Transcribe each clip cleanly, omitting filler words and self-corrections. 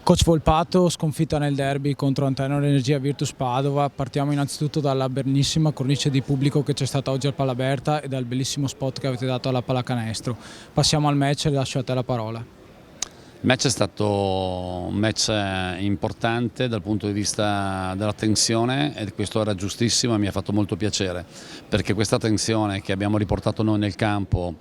Coach Volpato, sconfitta nel derby contro Antenor Energia Virtus Padova. Partiamo innanzitutto dalla bellissima cornice di pubblico che c'è stata oggi al Palaberta e dal bellissimo spot che avete dato alla pallacanestro. Passiamo al match e lascio a te la parola. Il match è stato un match importante dal punto di vista della tensione e questo era giustissimo e mi ha fatto molto piacere, perché questa tensione che abbiamo riportato noi nel campo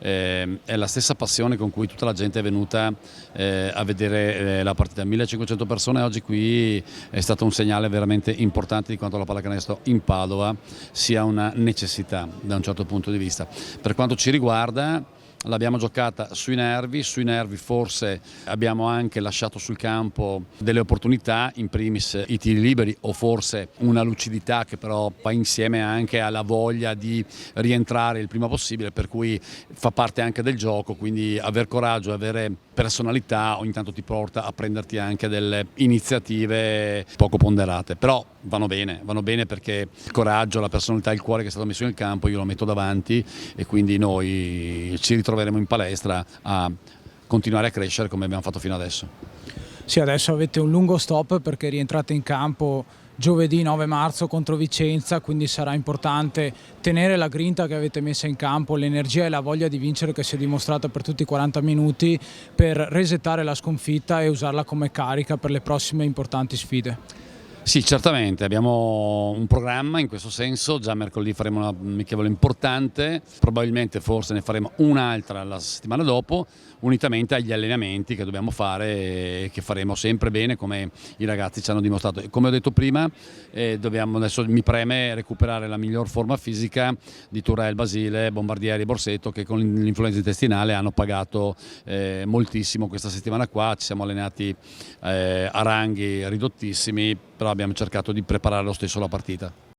è la stessa passione con cui tutta la gente è venuta a vedere la partita. 1500 persone oggi qui è stato un segnale veramente importante di quanto la pallacanestro in Padova sia una necessità da un certo punto di vista. Per quanto ci riguarda, l'abbiamo giocata sui nervi forse abbiamo anche lasciato sul campo delle opportunità, in primis i tiri liberi o forse una lucidità che però va insieme anche alla voglia di rientrare il prima possibile, per cui fa parte anche del gioco, quindi aver coraggio, avere personalità ogni tanto ti porta a prenderti anche delle iniziative poco ponderate, però vanno bene perché il coraggio, la personalità, il cuore che è stato messo nel campo io lo metto davanti e quindi noi ci ritroveremo in palestra a continuare a crescere come abbiamo fatto fino adesso. Sì, adesso avete un lungo stop perché rientrate in campo giovedì 9 marzo contro Vicenza, quindi sarà importante tenere la grinta che avete messa in campo, l'energia e la voglia di vincere che si è dimostrata per tutti i 40 minuti per resettare la sconfitta e usarla come carica per le prossime importanti sfide. Sì, certamente, abbiamo un programma in questo senso, già mercoledì faremo una amichevole importante, probabilmente forse ne faremo un'altra la settimana dopo, unitamente agli allenamenti che dobbiamo fare e che faremo sempre bene come i ragazzi ci hanno dimostrato. E come ho detto prima, adesso mi preme recuperare la miglior forma fisica di Turrell, Basile, Bombardieri e Borsetto, che con l'influenza intestinale hanno pagato moltissimo questa settimana qua. Ci siamo allenati a ranghi ridottissimi, però abbiamo cercato di preparare lo stesso la partita.